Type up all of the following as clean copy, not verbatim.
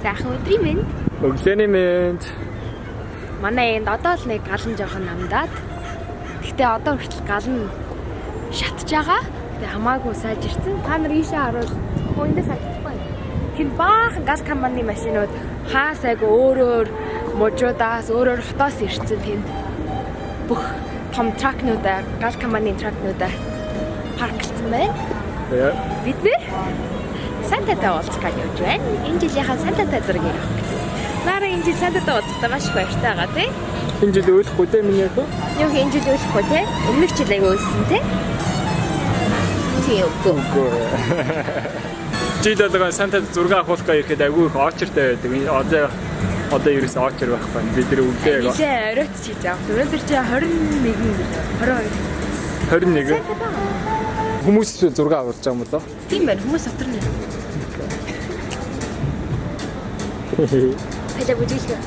Сайхан өдрийн мэнд. Өглөөний мэнд. Манай энд одоо л нэг гал нь жоохон намдаад. Гэхдээ одоо хүртэл гал нь шатж байгаа. Тэгээ хамаагүй сайжирсан. Та нар ийшээ харуул. Хөөндөө сайжирхгүй. Тэр баахан гал компани машинууд хаасайг өөрөөр мужуудаас өөрөөр хотоос ирсэн тэнд. Бүх том тракнуудаа, гал компанийн тракнуудаа парклсан байна. Бид нэр Сантатай уулзах гэж явж байна. Энэ жилийнхаа Сантатай зургийг авах гэж. Нара энэ жил Сантатай уулзахдаа маш баяртай байгаа тий. Энэ жил уулзахгүй дээ миний яах вэ? Юу энэ жил уулзахгүй тий. Өмнөх жил аяга уулзсан тий. Тий үгүй. Жил болгоо Сантад зураг авахлах гэхэд айгүй их очертой байдаг. Одоо ерөөс очер байхгүй. Бид нэр өглөө яг. Нилээ оройтч хийж байгаа. Өнөөдөр чи 21 22. Хүмүүс зураг авуулж байгаа юм болоо. Тийм байна. Хүмүүс дотор нь. Хажаа бүжиглээ.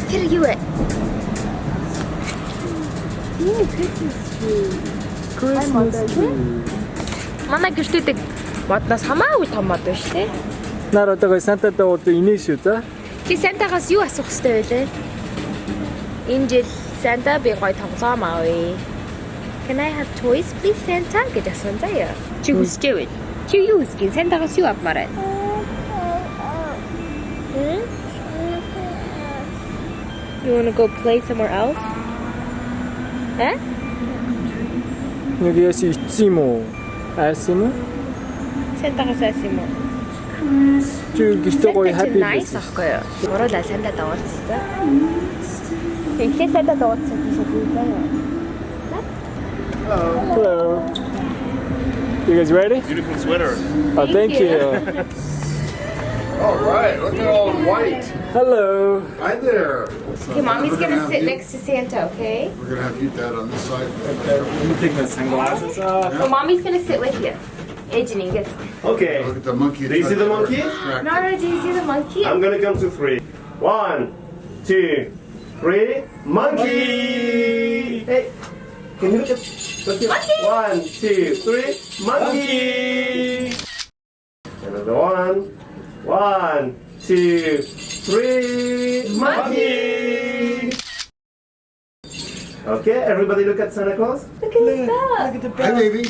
Тэр юу вэ? Тийм Christmas tree. Манай гэртээдэг модноос хамаагүй том мод байна шүү дээ. Нара одоо Сантадаа уулзаа инээ шүү за. Чи Сантагаас юу асуух хэрэгтэй вэ? Энэ жил Santa би гоё тоглоом авъя. Can I have toys please Santa гэж асуусан заяа. Чи хүсэж байв. Чи юу хүсэж? Сантагаас юу авмаар байна? You want to go play somewhere else? Нэг яси ицсэн юм уу? Айсан юм уу? Сантагаас айсан юм уу? Чи гэртээ гоё happy nice ахгүй юу? Гурлаа Сантадаа уулзсан. Хэлээ Сантадаа уулзсан гэж хэлээ. Hello. You guys ready? Beautiful sweater. Oh, thank you. All right, look at all white. Hello. Hi there. Okay, Mommy's gonna sit next to Santa, okay? We're gonna have you dad on this side. Let me take my sunglasses off. So Mommy's gonna sit with you. Ejini, yes. Okay. Look at the monkey. Do you see the monkey? Nara, do you see the monkey? I'm gonna count to 3. 1, 2, 3. Monkey! Hey, can you look at monkey? 1, 2, 3. Monkey! Another one. 1, 2, 3. Monkey! Okay, everybody look at Santa Claus. Look at his dog. Hi, baby.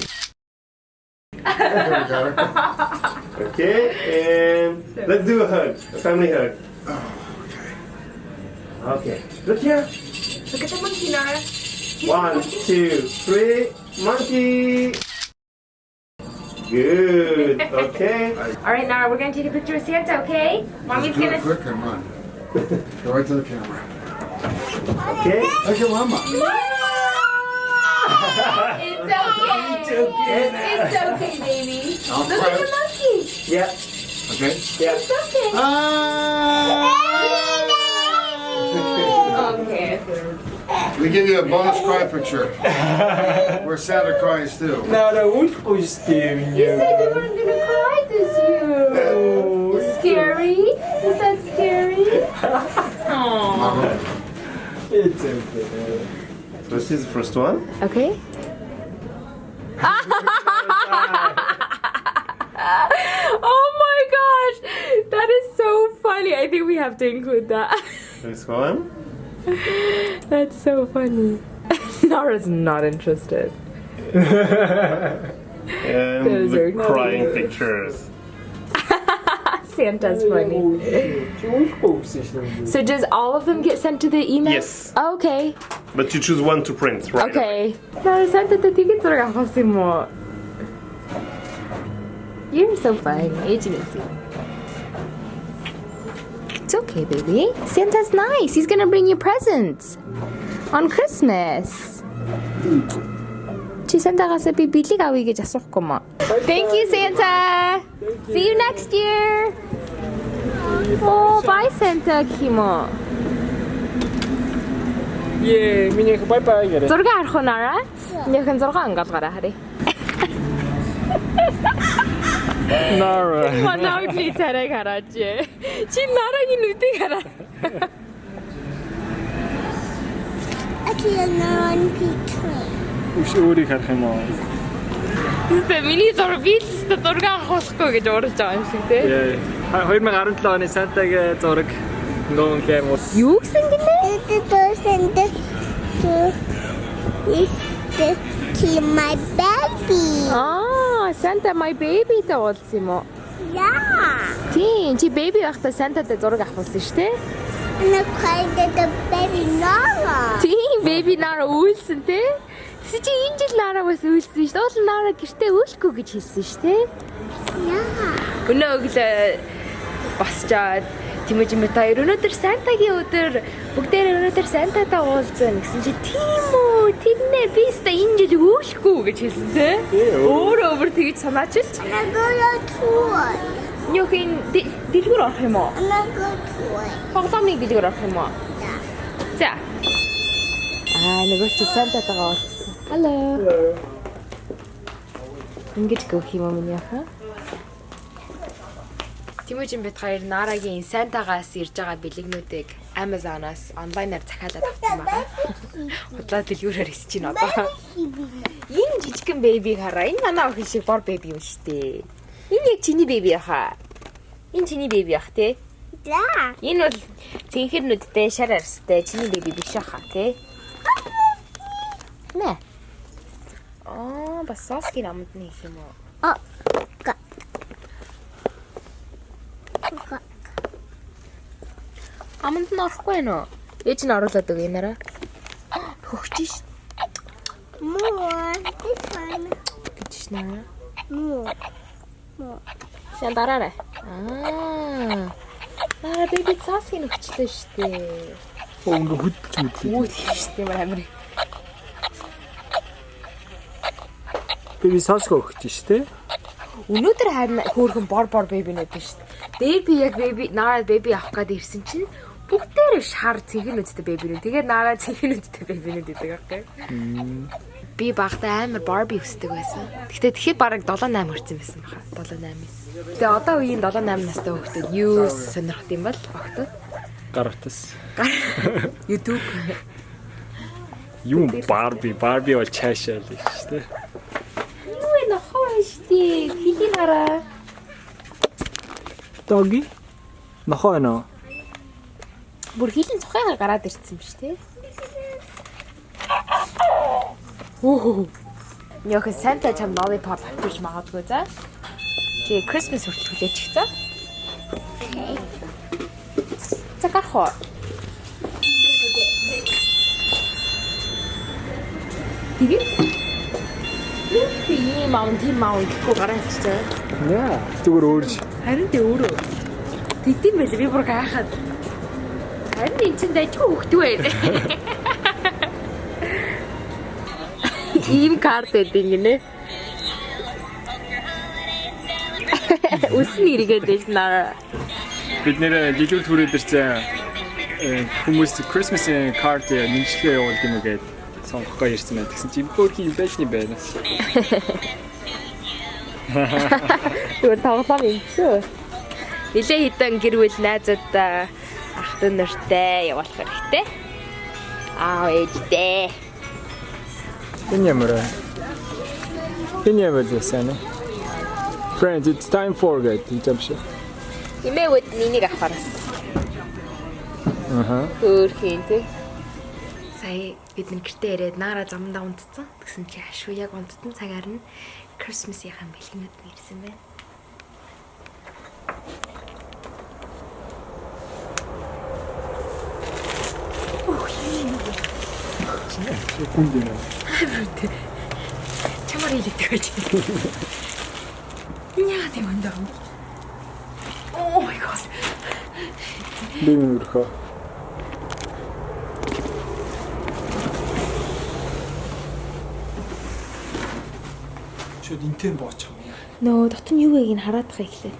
There we got her. Okay, and let's do a hug, a family hug. Oh, okay. Okay, look here. Look at the monkey, Nara. 1, 2, 3, monkey. Good. Okay. All right, Nara, we're gonna take a picture of Santa, okay? Mommy's Do it gonna. quick and run. Go right to the camera. Okay. Look at Mama. It's okay. It's okay, baby. I'll Look at the monkey. Yeah. Okay. Yeah. It's okay. Okay. We give you a bonus cry picture. Where Santa cries too. Nara уулахгүй шүү дээ. You said you weren't gonna cry this year. Scary? Is that scary? Aww. It's okay. This is the first one. Okay. Oh my gosh, that is so funny. I think we have to include that. This one. That's so funny. Nara's not interested. And Those the are crying cute. pictures. Santa's funny. Чи уулахгүй гэсэн шүү дээ. So does all of them get sent to the email? Yes. Oh, okay. But you choose one to print, right? Okay. Nara, Santa ticket зураг авсан юм уу? You're so fun. Agency. It's okay, baby. Santa's nice. He's gonna bring you presents on Christmas. Чи Сантагаас би бэлэг авъя гэж асуухгүй маа. Thank you, Santa. See you next year. Oh, bye, Santa гэх юм уу? Миний бай бай гэрээ. Зураг харах уу, Nara? Нэхэн зураг ангаалгаараа харъя. Nara. Манайхны царайг хараач. Чи Nara-гийн нүдийг хараа. Actually, another one picture. Үш өөрийг харах юм уу? Тэстэй миний зураг би л зураг авахгүй гэж уурж байгаа юм шиг тий. 2017 оны Сантагийн зураг нүүн хэм. Юу гэсэн гинэ? To my baby. Santa my baby та уулсан юм уу? Yeah. Тийм, чи baby байхдаа Santa-тай зураг авахулсан шүү дээ. And I cried at the baby Nara. Тийм, baby Nara үйлсэн тий. Чи энэ жил Nara бас үйлсэн шүү дээ. Уул Nara гэртээ үйлэхгүй гэж хэлсэн шүү дээ. Yeah. Өнөө өглөө босчоод Temuujin метаа өнөөдөр Santa-гийн өдөр бүгдээр өнөөдөр Santa-тай уулзсан гэсэн чи тийм үү тэгнэ би өстө энэ жил үйлэхгүй гэж хэлсэн тий. Өөрөө өөр тэгж санаачилж. And I go to toy. Нөхөн дэлгүүр орох юм уу? And I go toy. Тоглоомны дэлгүүр орох юм уу? Yeah. За. Нөгөө чи Santa-тайгаа уулзсан. Hello. Ингэж гэх юм уу миний аха? Temuujin бид хоёр Нарагийн Santa-гаас ирж байгаа бэлэгнүүдийг Amazon-аас онлайнаар захиалаад авсан байгаа. Удлаа дэлгүүрээр хийж байна одоо. Энэ жижигхэн baby хараа. Энэ манай охин шиг бор baby юм шүү дээ. Энэ яг чиний baby яхаа. Энэ чиний baby ах тий. Yeah. Энэ бол цэнхэрнүүдтэй шар арстай чиний baby биш хаа тий. Нэ. Бас соскин амт нэг юм уу? Аманд нь орохгүй нөө. Ээж нь оруулаад өг Nara. Хөгч ш. More. This one. Гэж Nara. More. Сайн дараарай. Nara baby соскин өгчлээ штэ. Өнгө хөдөлж мэдлээ. Үгүй штэ амар. Би соск өгч штэ. Өнөөдөр харин хөөрхөн бор baby нөт штэ. Дээр би яг baby Nara baby авах гээд ирсэн чинь бүгдээр шар цэнхэнүүдтэй baby-нүүд. Тэгээд Nara цэнхэнүүдтэй baby-нүүд гэдэг аахгүй. Би багтаа амар Barbie өсдөг байсан. Тэгэхэд бараг 7-8 хүрсэн байсан баха. 7-8. Тэгээ одоо үеийн 7-8 настай хүүхдүүд юу сонирхт юм бол багтаа. Гаргатас. YouTube. Юу Barbie бол чаашаал шүү дээ. Юу энэ хооштий. Хилийн хараа. Doggy. Нохоо нөө. Бүр хилийн цухайгаар гараад ирсэн биз дээ. Оо. Яах вэ? Santa чам lollipop авчирч магадгүй за. Чи Christmas хүртэл хүлээж чих за. Okay. За гарах уу? Тэгээ. Юу маун тийм маун гэхгүй гараа авчихсан. Яа, зүгээр өөрж. Харин тэ өөрөө. Тэгдэм байлээ би бүр гайхаад. Харин энэ чинь дайчгүй хөхтөө ээ. Ийм карт гэдэг гинэ. Үсний ирэгээд байж Nara. Бид нэр дэлгүүр түрээд ирсэн хүмүүс Christmas card нэмжлэгээ явуулдаг юм гээд сонгохгоо ирсэн байна. Тэгсэн чинь хөөрхи юм байж юм байна. Түр тоглоом юм шүү. Нилээ хитэн гэрвэл найзуудаа ах トゥ нартай явуулах хэрэгтэй. Ээжтэй. Энэ ямар сайн. Friends, it's time for good. Injamшаа. Имэвэд нэнийг авахараас. Хөөрхин тий. Сая бид нэг гэртээ ирээд Nara замдаа унтцсан. Тэгсэн чи ашгүй яг унтсан цагаар нь Christmas-ийн бэлгэнүүд нэрсэн байна. Хүндээ. Чамаар илэгдэг байж. Яа тийм ондоо. Oh my god. Бэмөрхөө. Шууд интэн бооч юм яа. Нөө дотор нь юу байгийг нь хараад байгаа ихлээ.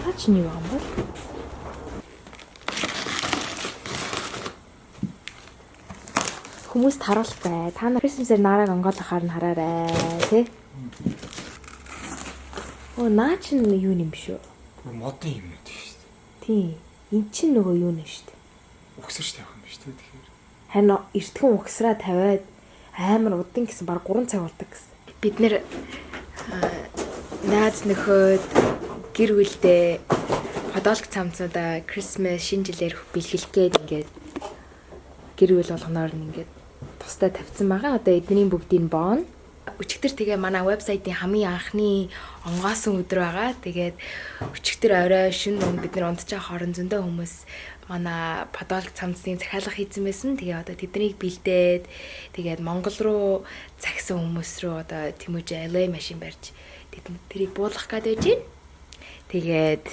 Таач нь юу юм бол? Хүмүүс таруултай. Та нар Christmas-ээр Nara онгоолохоор нь хараарай, тий? Наа чи юу юм биш үү? Модын юм үү шүү дээ. Тий. Энд чинь нөгөө юу нэ шүү дээ. Өгсөж тавих юм биш үү тэгэхээр. Харин эртхэн угсраа тавиад амар удаан гэсэн баг 3 цаг болдог гэсэн. Бид нэр наад нөхөд гэр бүлдээ подолк цамцуудаа Christmas шинэ жилээр бэлгэлэх гээд ингээд гэр бүл болгоноор ингээд тусдаа тавьсан байгаа. Одоо эдний бүгдийг боон. Өчигдөр тэгээ манай вебсайтын хамгийн анхны онгоосон өдөр байгаа. Тэгээд өчигдөр орой шөнө бид нар унтж байгаа хорон зөндөө хүмүүс манай подолк цамцны захиалга хийсэн байсан. Тэгээ одоо тэднийг бэлдээд тэгээд Монгол руу цагсан хүмүүс рүү одоо Temuujin LA машин барьж тэрийг буулгах гээд байж байна. Тэгээд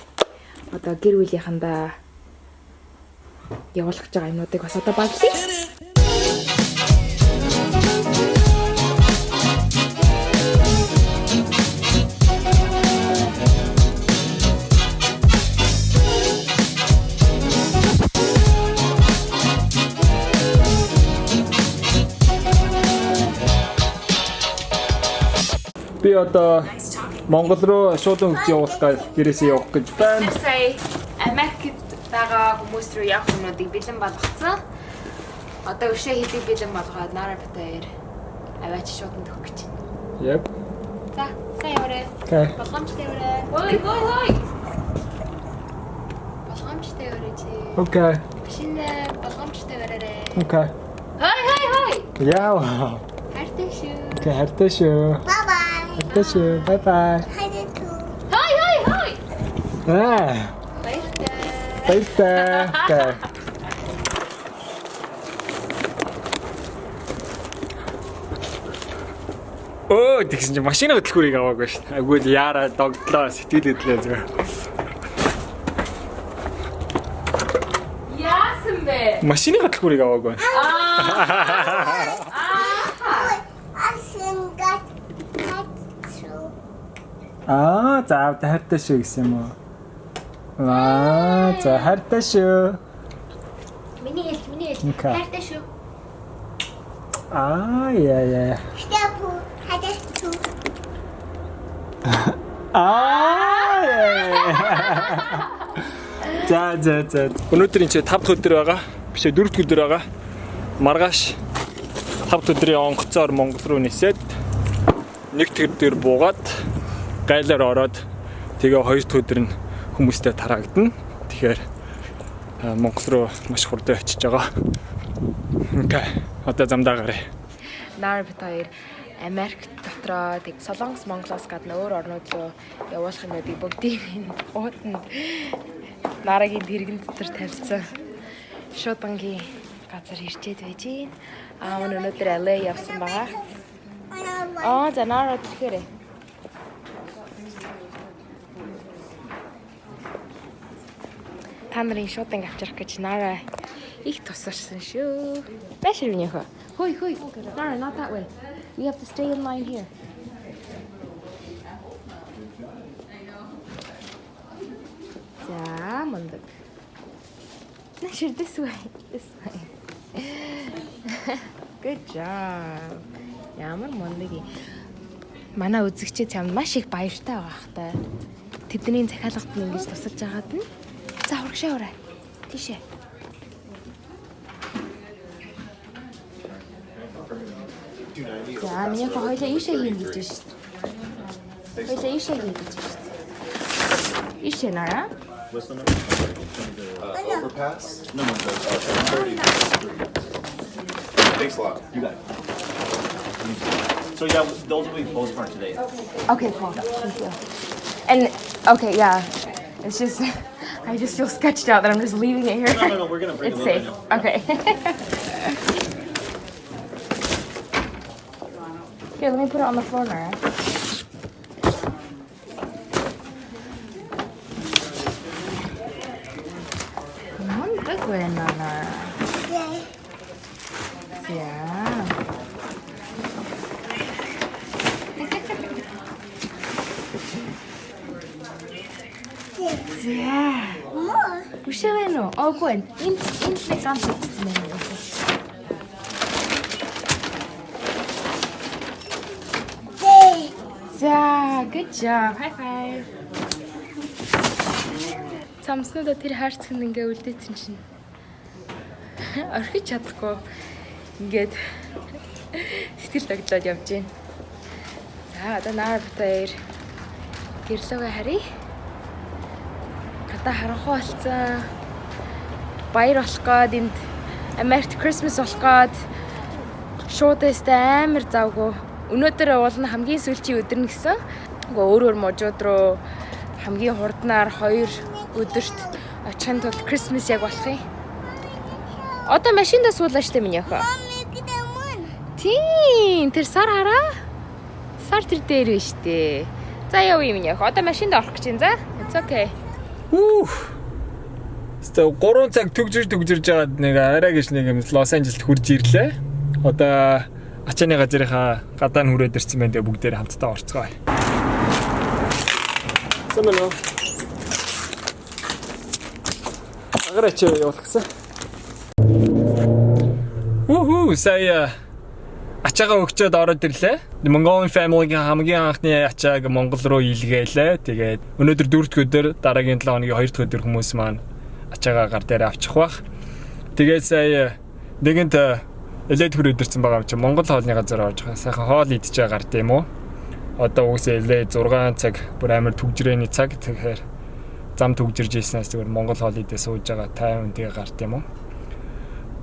одоо гэр бүлийнхандаа явуулах гэж байгаа юмнуудыг бас одоо баглаа. Би одоо Монгол руу шууд өнгөж явуулах гэрээсээ явах гэж байна. Сая Америкт байгаа хүмүүс рүү явах юмнуудыг бэлэн болгоцсон. Одоо өшөө хэлийг бэлэн болгоод Nara битээр аваач шууд төгөх гэж байна. Yep. За, сайн яваарай. Окей. Болгоомжтой яваарай. Хой. Болгоомжтой яваарай чи. Окей. Шинэ болгоомжтой яваарай. Окей. Хой. Яа. Хайртай шүү. Окей, хайртай шүү. Bye bye. Хайртай шүү. Bye bye. Hi. Баяртай. Окей. Оо, тэгсэн чинь машины хөдөлгөөрийг аваагүй шүү дээ. Аггүй л яараа догтлоо сэтгэл хөдлөө зүгээр. Яасан бэ? Машины хөдөлгөөрийг аваагүй. За хайртай шүү гэсэн юм уу? За хайртай шүү. Миний хэл. Хайртай шүү. Яа. За. Өнөөдөр энэ 5 дахь өдөр байгаа. Биш ээ 4 дахь өдөр байгаа. Маргааш 5 дахь өдрийн онгоцоор Монгол руу нисээд нэг тэр буугаад гайлаар ороод тэгээ 2 дахь өдөр нь хүмүүстэй тараагдана. Тэгэхээр Монгол руу маш хурдан очиж байгаа. Окей. Одоо замдаа гараа. Nara битээр Америк дотроо тэг Солонгос, Монголоос гадна өөр орнууд руу явуулах юмнуудыг бүгдийг уутанд Нарагийн тэрэгэн дотор тавьсан. Шуудангийн газар ирчээд байж гин. Өнөөдөр LA явсан байгаа. За Nara тэгэхээр та нарын шууданг авчрах гэж Nara их тусарсан шүү. Башир минийхөө. Хой. Nara, not that way. We have to stay in line here. За, мандаг. Bashir, this way. Good job. Ямар мандаг. Манай үзэгчид чамд маш их баяртай байгаа хта. Тэдний захиалгад нь ингэж тусалж байгаад нь. За, урагшаа ураа. Тийшээ. За, миний хоёлаа ийшээ хийн гэж байна шүү дээ. Хоёлаа ийшээ хийн гэж байна шүү дээ. Ийшээ Nara. What's the number? Overpass? No, 30. Thanks a lot. You got it. So yeah, those will be postmarked today. Okay, cool. Thank you. And okay, yeah. It's just I just feel sketched out that I'm just leaving it here. No, we're gonna bring It's it safe. in. Okay. Here, let me put it on the floor, Nara. Come on, good one, Nara. Yeah. Yeah. Ushaweno. Oh, good. In next on Yeah, good job. High five. Цамснуудаа тэр хаарцхан ингээ үлдээсэн чинь орхиж чадахгүй Ингээд сэтгэл тогтоод явж байна. За одоо Nara битээр гэрлөөгөө харъя. Гадаа харанхуй болсон. Баяр болох гээд энд Америкт Christmas болох гээд шууд өстэй амар завгүй. Өнөөдөр уулна хамгийн сүүлчийн өдөр нь гэсэн. Ингээ өөр можууд руу хамгийн хурднаар 2 өдөрт очихын тулд Christmas яг болох юм. Одоо машиндаа суулаа штэ миний охин. Тийм, тэр сар хараа. Сар тэр дээр байна штэ. За явъя миний охин. Одоо машиндаа орох гэж байна. За. It's okay. Стэ 3 цаг төгжирж жагаад нэг арай гэж нэг юм Лос Анжелд хурж ирлээ. Одоо ачааны газрынхаа гадаа нь хүрээд ирсэн байна. Тэгээ бүгдээр хамтдаа орцгоо. Сэмэнэ. Агараач явуулах гэсэн. Сая ачаагаа өгчөөд ороод ирлээ. Mongolian Family-гийн хамгийн анхны ачааг Монгол руу илгээлээ. Тэгээд өнөөдөр 4 дахь өдөр, дараагийн 7 хоногийн 2 дахь өдөр хүмүүс маань ачаагаа гар дээр авчих бах. Тэгээд сая нэгэнт элэд хөр өдөрцөн байгаа юм чи Монгол хоолны газар орж байгаа. Сайхан хоол идэж байгаа гард юм уу? Одоо үгүйсээ элэ 6 цаг бүр амар түгжрээний цаг. Тэгэхээр зам түгжирж ийснээс зүгээр Монгол хоол идээ сууж байгаа тайван тэгээ гард юм уу?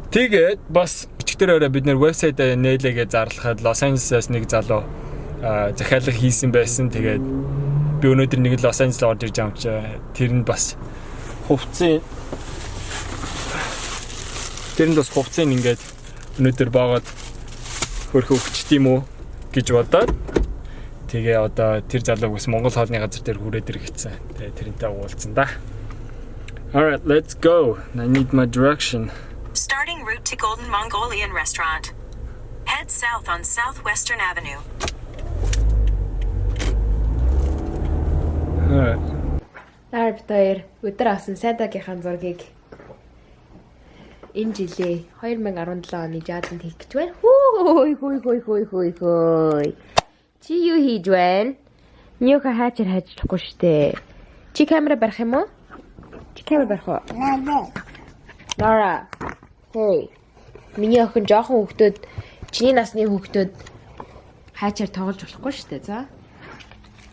Тэгээд бас бичгтэрээрээ бид нэр вебсайтаа нээлээгээ зарлахад Лос Анжелесээс нэг залуу захиалга хийсэн байсан. Тэгээд би өнөөдөр нэг Лос Анжелес орж ирж байгаа юм чи тэр нь бас хувцсын ингээд өнөөдөр баагаад хөрхө өгчт юм уу гэж бодоод тэгээ одоо тэр залууг бас Монгол хоолны газар дээр хүрээд иргэцсэн. Тэгээ тэрнтэй уулзсан да. All right, let's go. I need my direction. Starting route to Golden Mongolian Restaurant. Head south on Southwestern Avenue. Alright. Nara битээр өдөр авсан сайдагийнхаа зургийг энэ жилээ 2017 оны жааданд хийх гэж байна. Хөөй. Чи юу хийж байна? Ньюха хайчлахгүй штэ. Чи камера барих юм уу? Чи камера барих уу? Nara. Hey. Миний охин жоохон хүүхдүүд, чиний насны хүүхдүүд хайчаар тоглож болохгүй шүү дээ. За.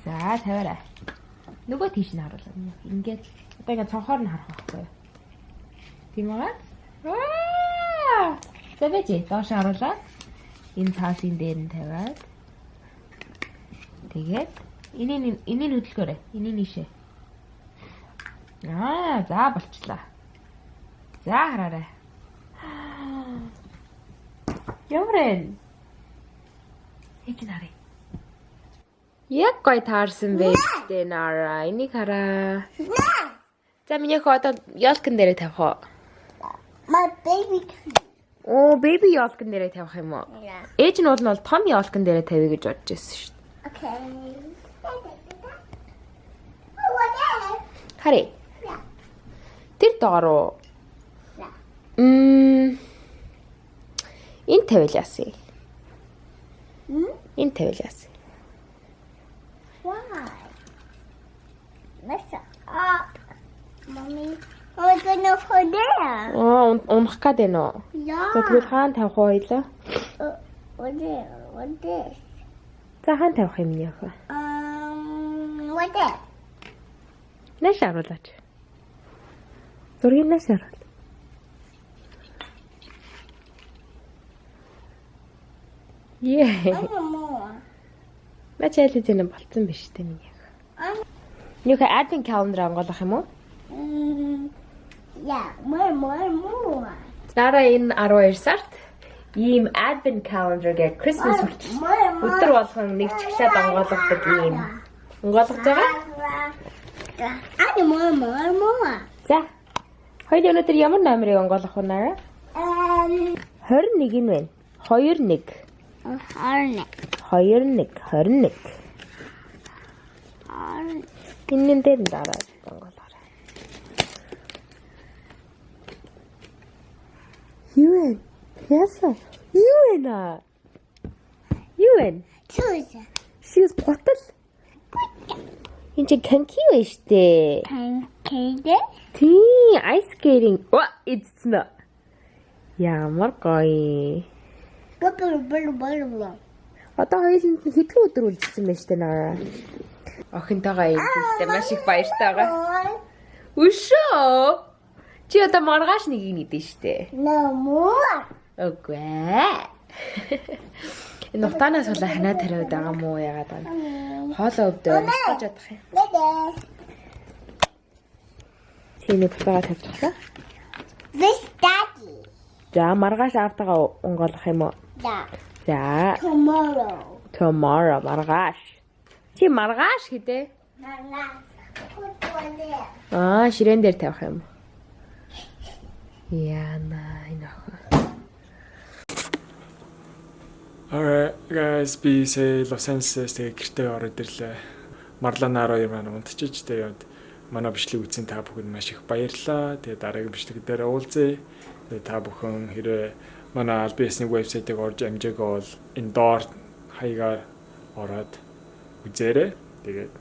За, тавиарай. Нөгөө тийш нь харуулаа. Ингээд одоо ингээд цонхоор нь харах байхгүй юу? Тийм үү? Тэвэж доош харуулаа. Энэ цаасын дээр нь тавиад. Тэгээд энийг хөдөлгөөрэй. Энийг нийшээ. За болчлаа. За хараарай. Ямрэн. Эцэг нарыг. Яг гой таарсан байж дээ Nara. Энийг хараа. За миний хоо одоо ёлкон дээрээ тавих уу? My baby. Оо, baby ёлкон дээрээ тавих юм уу? Ээж нь бол том ёлкон дээрээ тавья гэж бодож байсан шүү дээ. Okay. Хари. Тэр доороо. Энэ тавил яасан. Энэ тавил яасан. Why? Let's up. Mommy, we're gonna put there. Унах гээд байна уу? Yeah. За тэгвэл хаана тавих уу хоёлаа? What this? За хаана тавих юм яах вэ? What that? Нэш харуулаач. Зургийг нэш харуул. More. Мачаал зэн болцсон биш үү миний. Юу хэ advent calendar онгоолох юм уу? Yeah, more. Nara энэ 12 сард ийм advent calendar гэх Christmas өдөр болгон нэг чиглэлд онгоолгодог ийм. Онгоолгож байгаа? More. За. Хоёул өнөөдөр ямар номерыг онгоолгох вэ Nara? 21 нь байна. 21. 21. Энэ дээр нь дараад онгоолгоорой. Юу вэ? Яасан? Юу вэ? Shoes bottle. Энд чи канки вэ штэ? Pancake. Тий, ice skating. What? It's not. Ямар гоё. Одоо хоёуланд нь хэдэн өдөр үлдсэн байна штэ Nara. Охинтойгоо ээлжтэй маш их баяртай байгаа. Өшөө. Чи одоо маргааш нэг нэгдэн штэ. Үгүй ээ. Энэ утаанаас болоо ханаа тариад байгаа мó яагаад байна. Хоолоо өвдөө насгаж чадах юм. Чиний буцаага тавьчихлаа. This daddy. За маргааш аавтайгаа унгаалах юм уу? За. Tomorrow маргааш. Чи маргааш хэдэ? Ширээн дээр тавих юм. Яна энэ. Alright guys, би Los Angeles тэгээ гэртээ ороод ирлээ. Marla Nara юм унтчих тэгээ явд. Манай бичлэг үзсэн та бүхэнд маш их баярлалаа. Тэгээ дараагийн бичлэг дээр уулзъя. Тэгээ та бүхэн хэрэг манай албасны вебсайтыг орж амжаагаа бол энэ доор хаягаар ороод үзээрэй. Тэгээд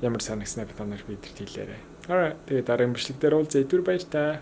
ямар санагснаа бид нар бидэрт хэлээрэй. Alright, тэгээ дараагийн бичлэг дээр уулзъя. Түр баяр та.